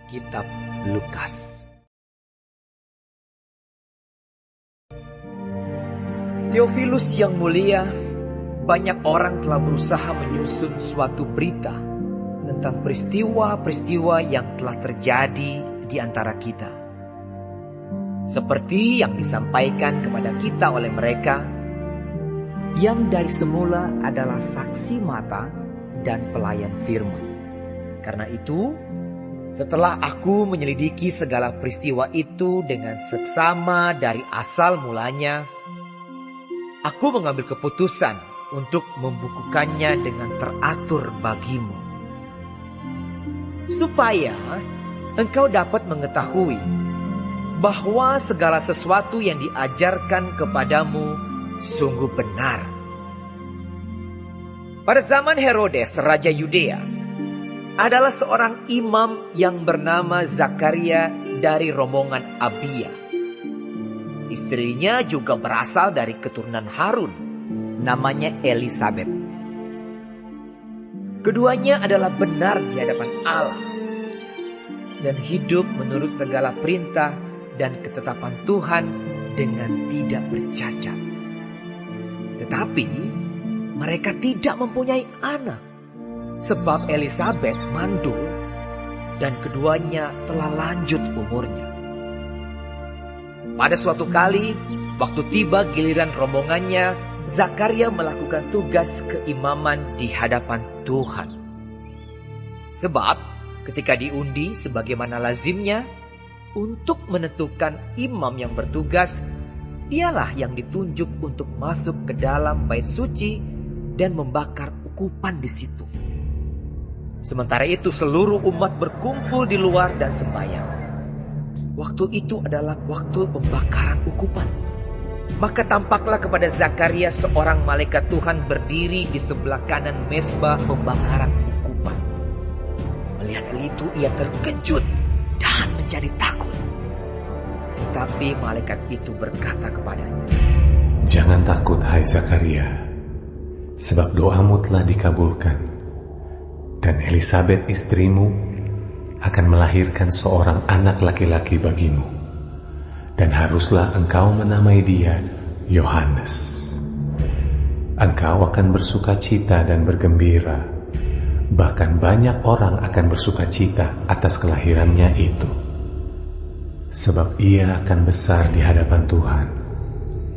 Kitab Lukas. Theophilus yang mulia, banyak orang telah berusaha menyusun suatu berita tentang peristiwa-peristiwa yang telah terjadi di antara kita. Seperti yang disampaikan kepada kita oleh mereka, yang dari semula adalah saksi mata dan pelayan firman. Karena itu, setelah aku menyelidiki segala peristiwa itu dengan seksama dari asal mulanya, aku mengambil keputusan untuk membukukannya dengan teratur bagimu, supaya engkau dapat mengetahui bahwa segala sesuatu yang diajarkan kepadamu sungguh benar. Pada zaman Herodes, Raja Yudea, adalah seorang imam yang bernama Zakaria dari rombongan Abia. Istrinya juga berasal dari keturunan Harun, namanya Elisabet. Keduanya adalah benar di hadapan Allah dan hidup menurut segala perintah dan ketetapan Tuhan dengan tidak bercacat. Tetapi mereka tidak mempunyai anak, sebab Elisabet mandul dan keduanya telah lanjut umurnya. Pada suatu kali, waktu tiba giliran rombongannya, Zakaria melakukan tugas keimaman di hadapan Tuhan. Sebab ketika diundi sebagaimana lazimnya, untuk menentukan imam yang bertugas, dialah yang ditunjuk untuk masuk ke dalam bait suci dan membakar ukupan di situ. Sementara itu seluruh umat berkumpul di luar dan sembahyang. Waktu itu adalah waktu pembakaran ukupan. Maka tampaklah kepada Zakaria seorang malaikat Tuhan berdiri di sebelah kanan mezbah pembakaran ukupan. Melihat hal itu ia terkejut dan menjadi takut. Tetapi malaikat itu berkata kepadanya, "Jangan takut, hai Zakaria, sebab doamu telah dikabulkan. Dan Elisabet istrimu akan melahirkan seorang anak laki-laki bagimu. Dan haruslah engkau menamai dia Yohanes. Engkau akan bersukacita dan bergembira. Bahkan banyak orang akan bersukacita atas kelahirannya itu. Sebab ia akan besar di hadapan Tuhan.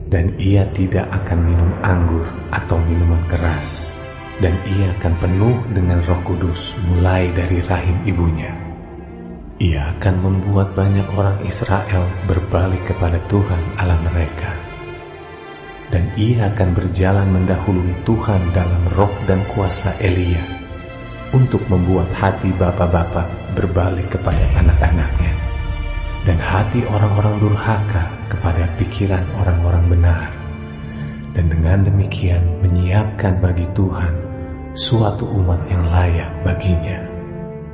Dan ia tidak akan minum anggur atau minuman keras. Dan ia akan penuh dengan Roh Kudus mulai dari rahim ibunya. Ia akan membuat banyak orang Israel berbalik kepada Tuhan Allah mereka. Dan ia akan berjalan mendahului Tuhan dalam roh dan kuasa Elia, untuk membuat hati bapa-bapa berbalik kepada anak-anaknya, dan hati orang-orang durhaka kepada pikiran orang-orang benar. Dan dengan demikian menyiapkan bagi Tuhan suatu umat yang layak baginya."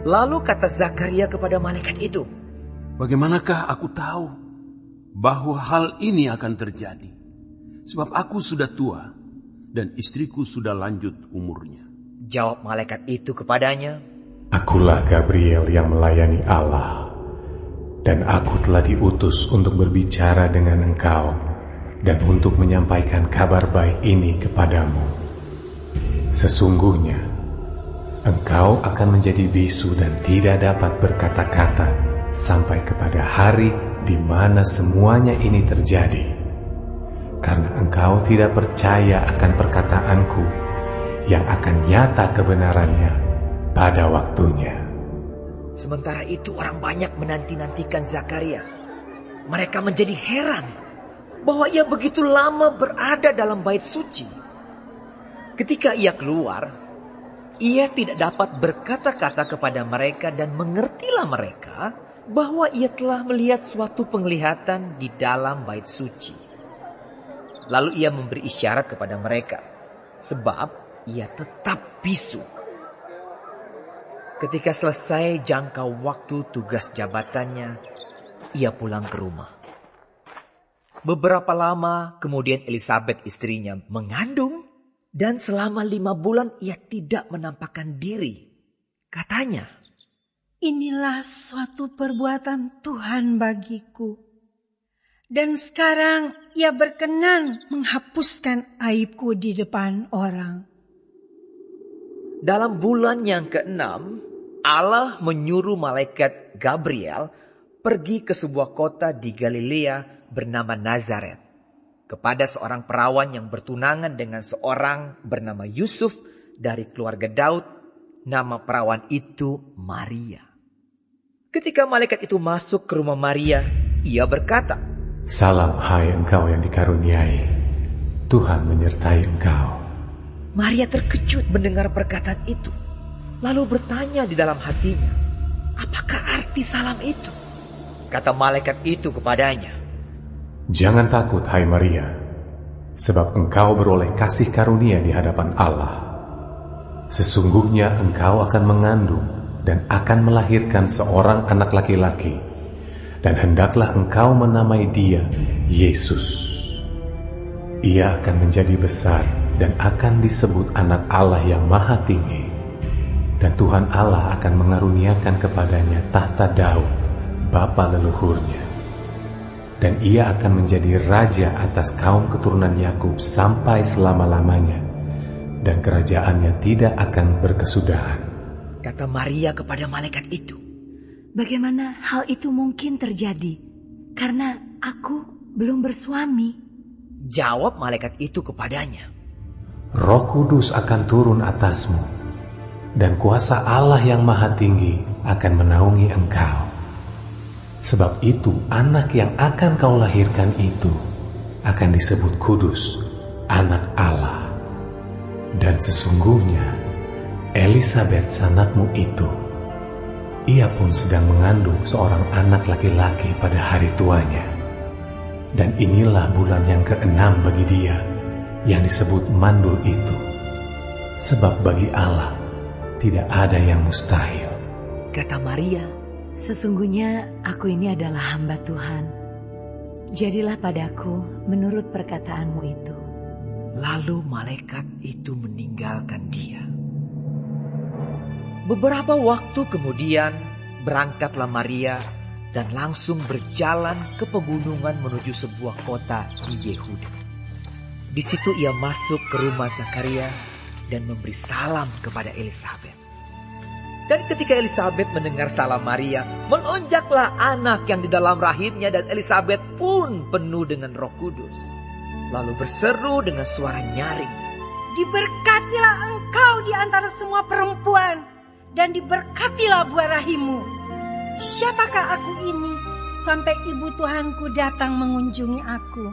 Lalu kata Zakaria kepada malaikat itu, "Bagaimanakah aku tahu bahwa hal ini akan terjadi? Sebab aku sudah tua dan istriku sudah lanjut umurnya." Jawab malaikat itu kepadanya, "Akulah Gabriel yang melayani Allah, dan aku telah diutus untuk berbicara dengan engkau dan untuk menyampaikan kabar baik ini kepadamu. Sesungguhnya, engkau akan menjadi bisu dan tidak dapat berkata-kata sampai kepada hari di mana semuanya ini terjadi. Karena engkau tidak percaya akan perkataanku yang akan nyata kebenarannya pada waktunya." Sementara itu orang banyak menanti-nantikan Zakaria. Mereka menjadi heran bahwa ia begitu lama berada dalam bait suci. Ketika ia keluar, ia tidak dapat berkata-kata kepada mereka dan mengertilah mereka bahwa ia telah melihat suatu penglihatan di dalam bait suci. Lalu ia memberi isyarat kepada mereka, sebab ia tetap bisu. Ketika selesai jangka waktu tugas jabatannya, ia pulang ke rumah. Beberapa lama kemudian Elisabet istrinya mengandung. Dan selama 5 bulan ia tidak menampakkan diri. Katanya, Inilah suatu perbuatan Tuhan bagiku. Dan sekarang Ia berkenan menghapuskan aibku di depan orang. Dalam bulan yang ke-6, Allah menyuruh malaikat Gabriel pergi ke sebuah kota di Galilea bernama Nazaret, kepada seorang perawan yang bertunangan dengan seorang bernama Yusuf dari keluarga Daud. Nama perawan itu Maria. Ketika malaikat itu masuk ke rumah Maria, ia berkata, "Salam hai engkau yang dikaruniai, Tuhan menyertai engkau." Maria terkejut mendengar perkataan itu, lalu bertanya di dalam hatinya, apakah arti salam itu? Kata malaikat itu kepadanya, "Jangan takut hai Maria, sebab engkau beroleh kasih karunia di hadapan Allah. Sesungguhnya engkau akan mengandung dan akan melahirkan seorang anak laki-laki, dan hendaklah engkau menamai dia Yesus. Ia akan menjadi besar dan akan disebut anak Allah yang Maha Tinggi, dan Tuhan Allah akan mengaruniakan kepadanya tahta Daud, bapa leluhurnya. Dan ia akan menjadi raja atas kaum keturunan Yakub sampai selama-lamanya, dan kerajaannya tidak akan berkesudahan." Kata Maria kepada malaikat itu, Bagaimana hal itu mungkin terjadi? Karena aku belum bersuami. Jawab malaikat itu kepadanya, "Roh Kudus akan turun atasmu, dan kuasa Allah yang Maha Tinggi akan menaungi engkau. Sebab itu anak yang akan kau lahirkan itu akan disebut kudus, anak Allah. Dan sesungguhnya Elisabet sanakmu itu, ia pun sedang mengandung seorang anak laki-laki pada hari tuanya. Dan inilah bulan yang ke-6 bagi dia yang disebut mandul itu. Sebab bagi Allah tidak ada yang mustahil." kata Maria, Sesungguhnya aku ini adalah hamba Tuhan. Jadilah padaku menurut perkataanmu itu. lalu malaikat itu meninggalkan dia. Beberapa waktu kemudian berangkatlah Maria dan langsung berjalan ke pegunungan menuju sebuah kota di Yehuda. Di situ ia masuk ke rumah Zakaria dan memberi salam kepada Elisabet. Dan ketika Elisabet mendengar salam Maria, melonjaklah anak yang di dalam rahimnya, dan Elisabet pun penuh dengan Roh Kudus. Lalu berseru dengan suara nyaring, Diberkatilah engkau di antara semua perempuan, dan diberkatilah buah rahimmu. Siapakah aku ini sampai ibu Tuhanku datang mengunjungi aku?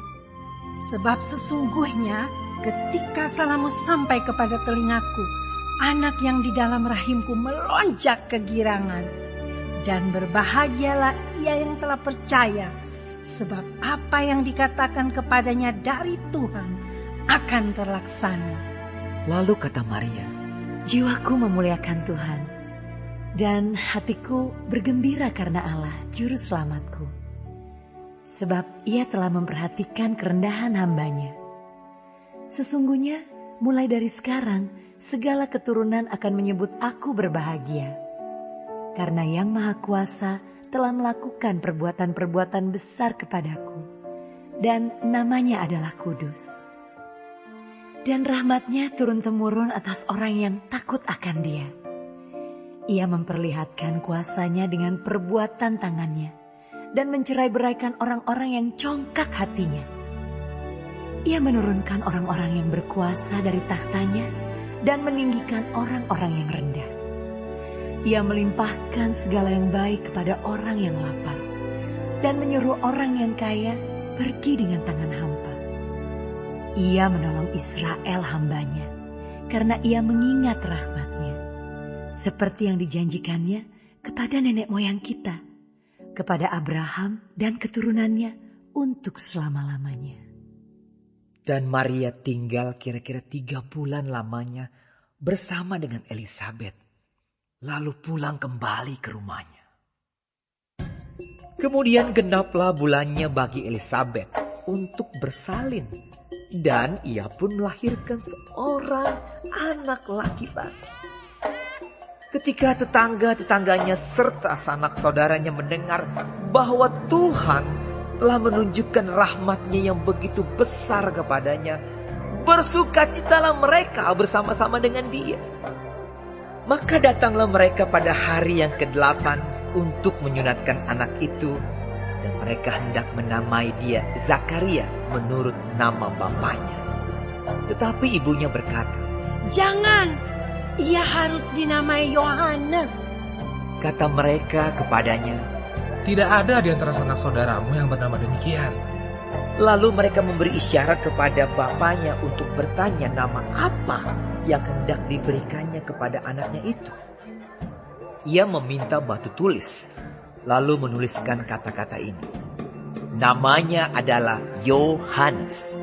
Sebab sesungguhnya ketika salammu sampai kepada telingaku, anak yang di dalam rahimku melonjak kegirangan. Dan berbahagialah ia yang telah percaya, sebab apa yang dikatakan kepadanya dari Tuhan akan terlaksana. Lalu kata Maria, Jiwaku memuliakan Tuhan, dan hatiku bergembira karena Allah, Juru Selamatku. Sebab ia telah memperhatikan kerendahan hambanya. Sesungguhnya mulai dari sekarang, segala keturunan akan menyebut aku berbahagia. Karena Yang Maha Kuasa telah melakukan perbuatan-perbuatan besar kepadaku, dan namanya adalah kudus. Dan rahmatnya turun-temurun atas orang yang takut akan dia. Ia memperlihatkan kuasanya dengan perbuatan tangannya, dan mencerai-beraikan orang-orang yang congkak hatinya. Ia menurunkan orang-orang yang berkuasa dari tahtanya, dan meninggikan orang-orang yang rendah. Ia melimpahkan segala yang baik kepada orang yang lapar, dan menyuruh orang yang kaya pergi dengan tangan hampa. Ia menolong Israel hambanya, karena ia mengingat rahmatnya, seperti yang dijanjikannya kepada nenek moyang kita, kepada Abraham dan keturunannya untuk selama-lamanya. dan Maria tinggal kira-kira 3 bulan lamanya bersama dengan Elisabet, lalu pulang kembali ke rumahnya. Kemudian genaplah bulannya bagi Elisabet untuk bersalin, dan ia pun melahirkan seorang anak laki-laki. Ketika tetangga-tetangganya serta sanak saudaranya mendengar bahwa Tuhan telah menunjukkan rahmat-Nya yang begitu besar kepadanya, bersukacitalah mereka bersama-sama dengan dia. Maka datanglah mereka pada hari yang ke-8 untuk menyunatkan anak itu, dan mereka hendak menamai dia Zakaria menurut nama bapaknya. Tetapi ibunya berkata, "Jangan, ia harus dinamai Yohanes." Kata mereka kepadanya, "Tidak ada di antara sanak saudaramu yang bernama demikian." Lalu mereka memberi isyarat kepada bapaknya untuk bertanya nama apa yang hendak diberikannya kepada anaknya itu. Ia meminta batu tulis, lalu menuliskan kata-kata ini. Namanya adalah Yohanes.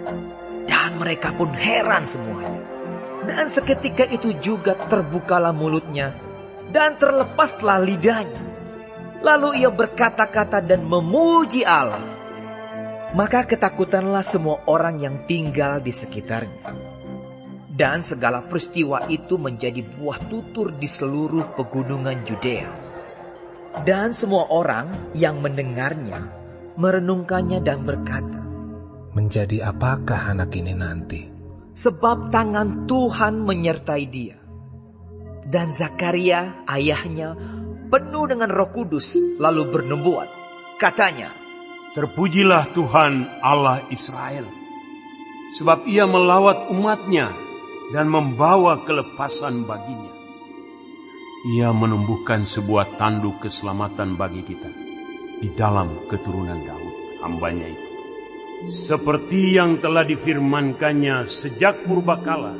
Dan mereka pun heran semuanya. Dan seketika itu juga terbukalah mulutnya dan terlepaslah lidahnya. Lalu ia berkata-kata dan memuji Allah. Maka ketakutanlah semua orang yang tinggal di sekitarnya. Dan segala peristiwa itu menjadi buah tutur di seluruh pegunungan Yudea. Dan semua orang yang mendengarnya merenungkannya dan berkata, "Menjadi apakah anak ini nanti?" Sebab tangan Tuhan menyertai dia. Dan Zakaria ayahnya penuh dengan Roh Kudus lalu bernubuat. Katanya, "Terpujilah Tuhan Allah Israel, sebab ia melawat umatnya dan membawa kelepasan baginya. Ia menumbuhkan sebuah tanduk keselamatan bagi kita di dalam keturunan Daud, hambanya itu. Seperti yang telah difirmankannya sejak purbakala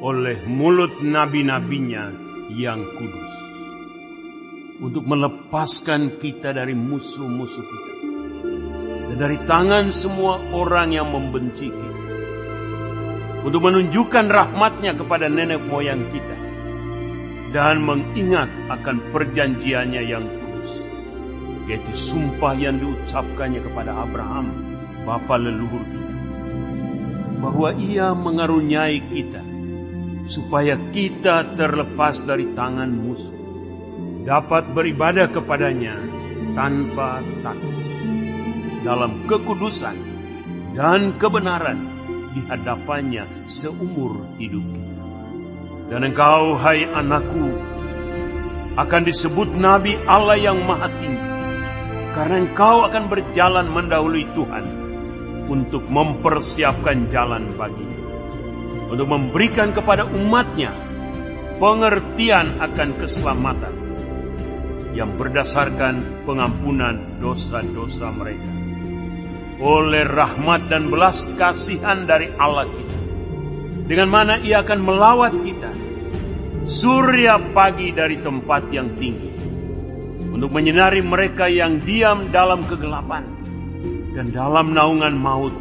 oleh mulut nabi-nabinya yang kudus. Untuk melepaskan kita dari musuh-musuh kita. Dan dari tangan semua orang yang membenci kita. Untuk menunjukkan rahmat-Nya kepada nenek moyang kita. Dan mengingat akan perjanjiannya yang kudus. Yaitu sumpah yang diucapkannya kepada Abraham, bapa leluhur kita. Bahwa ia mengaruniai kita. Supaya kita terlepas dari tangan musuh. Dapat beribadah kepadanya tanpa takut. Dalam kekudusan dan kebenaran di hadapannya seumur hidup kita. Dan engkau, hai anakku, akan disebut Nabi Allah yang Maha Tinggi. Karena engkau akan berjalan mendahului Tuhan untuk mempersiapkan jalan baginya. Untuk memberikan kepada umatnya pengertian akan keselamatan yang berdasarkan pengampunan dosa-dosa mereka. Oleh rahmat dan belas kasihan dari Allah kita. Dengan mana ia akan melawat kita. Surya pagi dari tempat yang tinggi. Untuk menyinari mereka yang diam dalam kegelapan. Dan dalam naungan maut.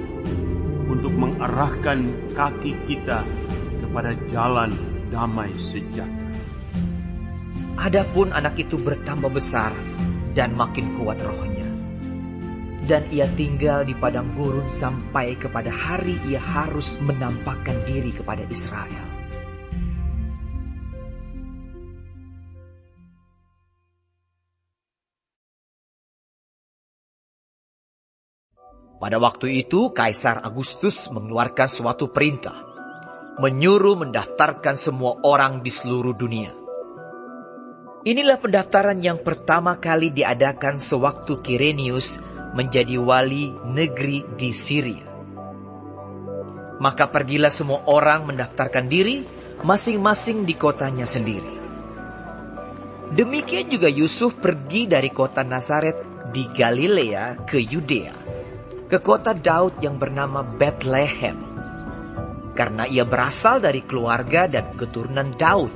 Untuk mengarahkan kaki kita kepada jalan damai sejahtera. Adapun anak itu bertambah besar dan makin kuat rohnya. Dan ia tinggal di padang gurun sampai kepada hari ia harus menampakkan diri kepada Israel. Pada waktu itu Kaisar Agustus mengeluarkan suatu perintah. Menyuruh mendaftarkan semua orang di seluruh dunia. Inilah pendaftaran yang pertama kali diadakan sewaktu Kirenius menjadi wali negeri di Syria. Maka pergilah semua orang mendaftarkan diri masing-masing di kotanya sendiri. Demikian juga Yusuf pergi dari kota Nazaret di Galilea ke Yudea, ke kota Daud yang bernama Bethlehem, karena ia berasal dari keluarga dan keturunan Daud,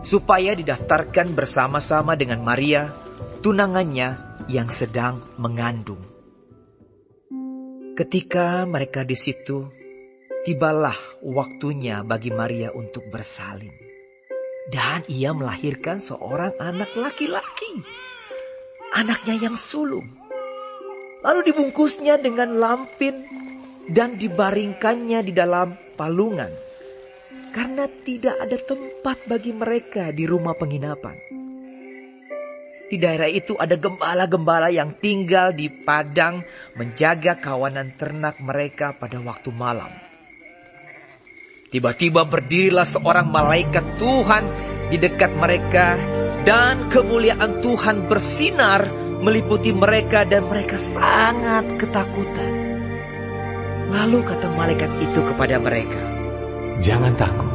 supaya didaftarkan bersama-sama dengan Maria, tunangannya yang sedang mengandung. Ketika mereka di situ, tibalah waktunya bagi Maria untuk bersalin. Dan ia melahirkan seorang anak laki-laki, anaknya yang sulung. Lalu dibungkusnya dengan lampin dan dibaringkannya di dalam palungan. karena tidak ada tempat bagi mereka di rumah penginapan. Di daerah itu ada gembala-gembala yang tinggal di padang menjaga kawanan ternak mereka pada waktu malam. Tiba-tiba berdirilah seorang malaikat Tuhan di dekat mereka, dan kemuliaan Tuhan bersinar meliputi mereka dan mereka sangat ketakutan. Lalu kata malaikat itu kepada mereka, "Jangan takut,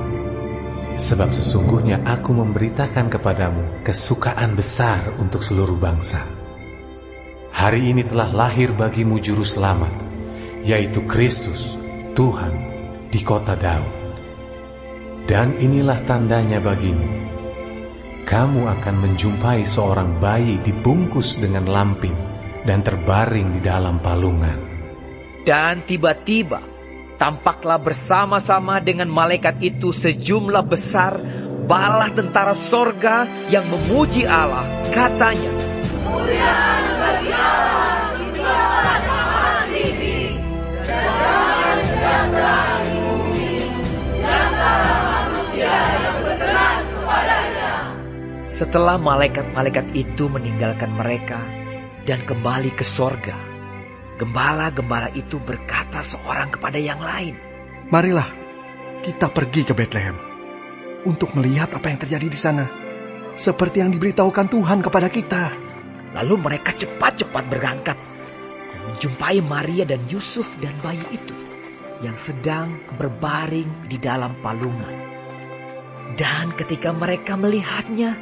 sebab sesungguhnya aku memberitakan kepadamu kesukaan besar untuk seluruh bangsa. Hari ini telah lahir bagimu juru selamat, yaitu Kristus, Tuhan, di kota Daud. Dan inilah tandanya bagimu. Kamu akan menjumpai seorang bayi dibungkus dengan lampin dan terbaring di dalam palungan." Dan tiba-tiba tampaklah bersama-sama dengan malaikat itu sejumlah besar bala tentara sorga yang memuji Allah. Katanya, "Kemuliaan bagi Allah di tempat tinggi, dan damai sejahtera di bumi, di antara manusia yang berkenan kepadanya." Setelah malaikat-malaikat itu meninggalkan mereka dan kembali ke sorga, gembala-gembala itu berkata seorang kepada yang lain, "Marilah kita pergi ke Betlehem untuk melihat apa yang terjadi di sana, seperti yang diberitahukan Tuhan kepada kita." Lalu mereka cepat-cepat berangkat dan menjumpai Maria dan Yusuf dan bayi itu yang sedang berbaring di dalam palungan. Dan ketika mereka melihatnya,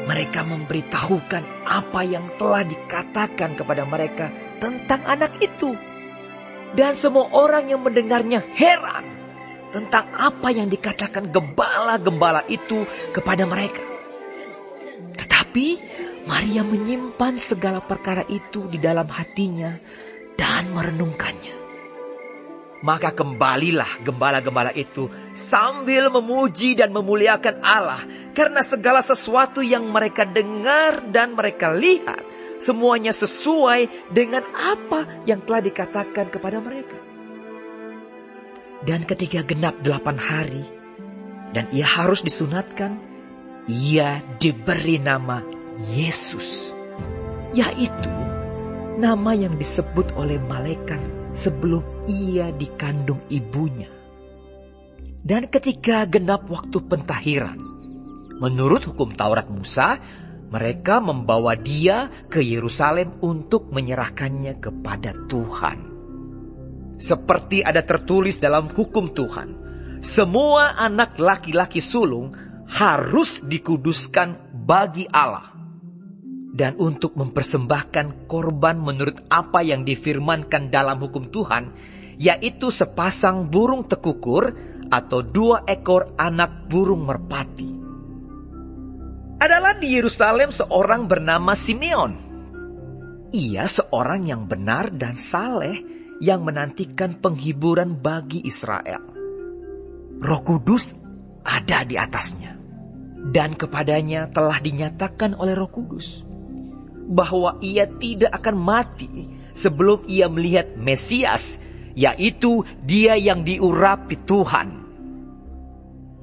mereka memberitahukan apa yang telah dikatakan kepada mereka tentang anak itu. Dan semua orang yang mendengarnya heran tentang apa yang dikatakan gembala-gembala itu kepada mereka. Tetapi Maria menyimpan segala perkara itu di dalam hatinya dan merenungkannya. Maka kembalilah gembala-gembala itu sambil memuji dan memuliakan Allah, karena segala sesuatu yang mereka dengar dan mereka lihat semuanya sesuai dengan apa yang telah dikatakan kepada mereka. Dan ketika genap 8 hari dan ia harus disunatkan, ia diberi nama Yesus, yaitu nama yang disebut oleh malaikat sebelum ia dikandung ibunya. Dan ketika genap waktu pentahiran, menurut hukum Taurat Musa, mereka membawa dia ke Yerusalem untuk menyerahkannya kepada Tuhan. Seperti ada tertulis dalam hukum Tuhan, semua anak laki-laki sulung harus dikuduskan bagi Allah. Dan untuk mempersembahkan korban menurut apa yang difirmankan dalam hukum Tuhan, yaitu sepasang burung tekukur atau 2 ekor anak burung merpati. Adalah di Yerusalem seorang bernama Simeon. Ia seorang yang benar dan saleh yang menantikan penghiburan bagi Israel. Roh Kudus ada di atasnya, dan kepadanya telah dinyatakan oleh Roh Kudus bahwa ia tidak akan mati sebelum ia melihat Mesias, yaitu Dia yang diurapi Tuhan.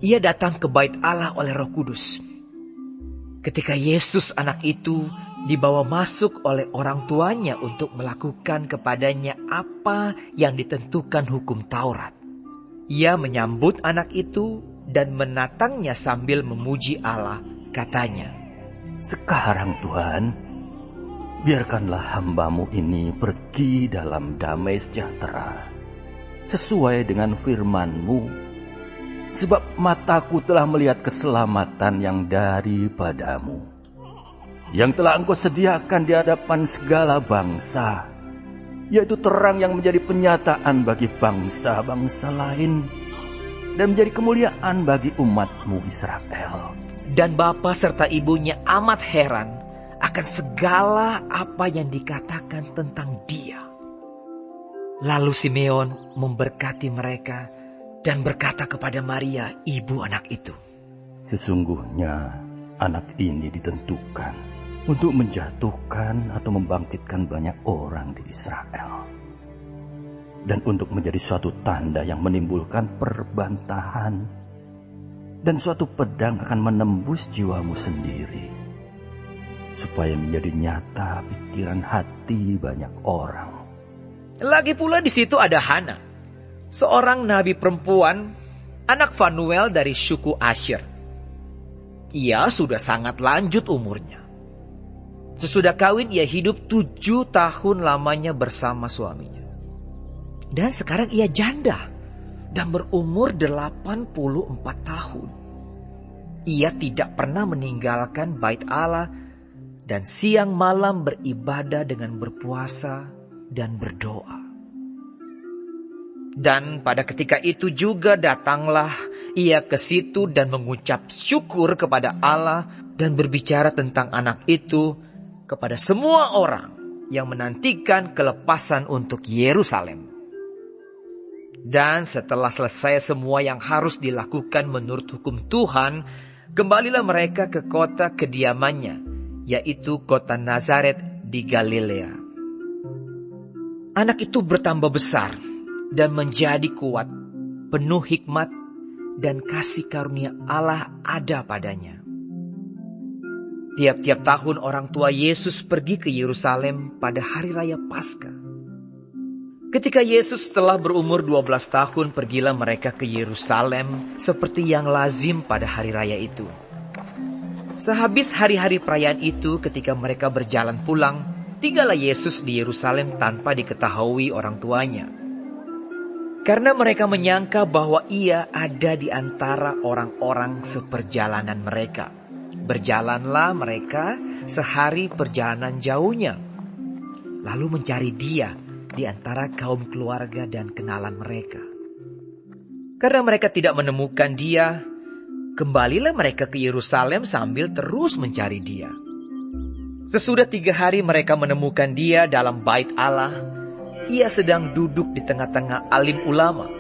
Ia datang ke bait Allah oleh Roh Kudus. Ketika Yesus anak itu dibawa masuk oleh orang tuanya untuk melakukan kepadanya apa yang ditentukan hukum Taurat, ia menyambut anak itu dan menatangnya sambil memuji Allah. Katanya, "Sekarang Tuhan, biarkanlah hamba-Mu ini pergi dalam damai sejahtera, sesuai dengan firman-Mu. Sebab mataku telah melihat keselamatan yang daripada-Mu, yang telah Engkau sediakan di hadapan segala bangsa, yaitu terang yang menjadi penyataan bagi bangsa-bangsa lain, dan menjadi kemuliaan bagi umat-Mu Israel." Dan bapa serta ibunya amat heran akan segala apa yang dikatakan tentang dia. Lalu Simeon memberkati mereka dan berkata kepada Maria, ibu anak itu, "Sesungguhnya anak ini ditentukan untuk menjatuhkan atau membangkitkan banyak orang di Israel, dan untuk menjadi suatu tanda yang menimbulkan perbantahan dan suatu pedang akan menembus jiwamu sendiri, supaya menjadi nyata pikiran hati banyak orang. Lagi pula di situ ada Hana, seorang nabi perempuan, anak Fanuel dari suku Asher. Ia sudah sangat lanjut umurnya. Sesudah kawin ia hidup 7 tahun lamanya bersama suaminya. Dan sekarang ia janda dan berumur 84 tahun. Ia tidak pernah meninggalkan bait Allah dan siang malam beribadah dengan berpuasa dan berdoa. Dan pada ketika itu juga datanglah ia ke situ dan mengucap syukur kepada Allah dan berbicara tentang anak itu kepada semua orang yang menantikan kelepasan untuk Yerusalem. Dan setelah selesai semua yang harus dilakukan menurut hukum Tuhan, kembalilah mereka ke kota kediamannya, yaitu kota Nazaret di Galilea. Anak itu bertambah besar dan menjadi kuat, penuh hikmat, dan kasih karunia Allah ada padanya. Tiap-tiap tahun orang tua Yesus pergi ke Yerusalem pada hari raya Paskah. Ketika Yesus telah berumur 12 tahun, pergilah mereka ke Yerusalem seperti yang lazim pada hari raya itu. Sehabis hari-hari perayaan itu, ketika mereka berjalan pulang, tinggallah Yesus di Yerusalem tanpa diketahui orang tuanya. Karena mereka menyangka bahwa ia ada di antara orang-orang seperjalanan mereka. Berjalanlah mereka sehari perjalanan jauhnya, lalu mencari dia di antara kaum keluarga dan kenalan mereka. Karena mereka tidak menemukan dia, kembalilah mereka ke Yerusalem sambil terus mencari dia. Sesudah 3 hari mereka menemukan dia dalam bait Allah. Ia sedang duduk di tengah-tengah alim ulama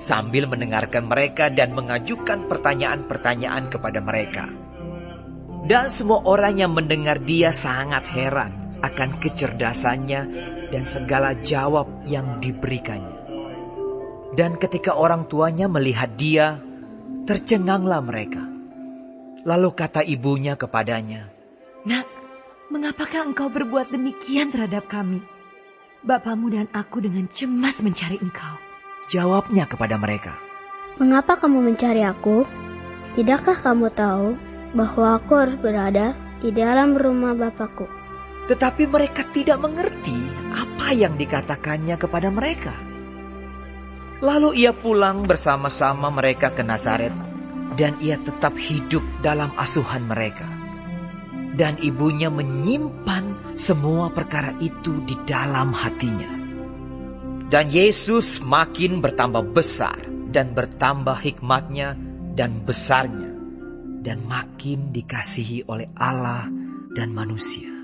sambil mendengarkan mereka dan mengajukan pertanyaan-pertanyaan kepada mereka. Dan semua orang yang mendengar dia sangat heran akan kecerdasannya dan segala jawab yang diberikannya. Dan ketika orang tuanya melihat dia, tercenganglah mereka. Lalu kata ibunya kepadanya, "Nak, mengapakah engkau berbuat demikian terhadap kami? Bapamu dan aku dengan cemas mencari engkau." Jawabnya kepada mereka, "Mengapa kamu mencari aku? Tidakkah kamu tahu bahwa aku harus berada di dalam rumah Bapakku?" Tetapi mereka tidak mengerti apa yang dikatakannya kepada mereka. Lalu ia pulang bersama-sama mereka ke Nazaret, dan ia tetap hidup dalam asuhan mereka. Dan ibunya menyimpan semua perkara itu di dalam hatinya. Dan Yesus makin bertambah besar dan bertambah hikmatnya dan besarnya, dan makin dikasihi oleh Allah dan manusia.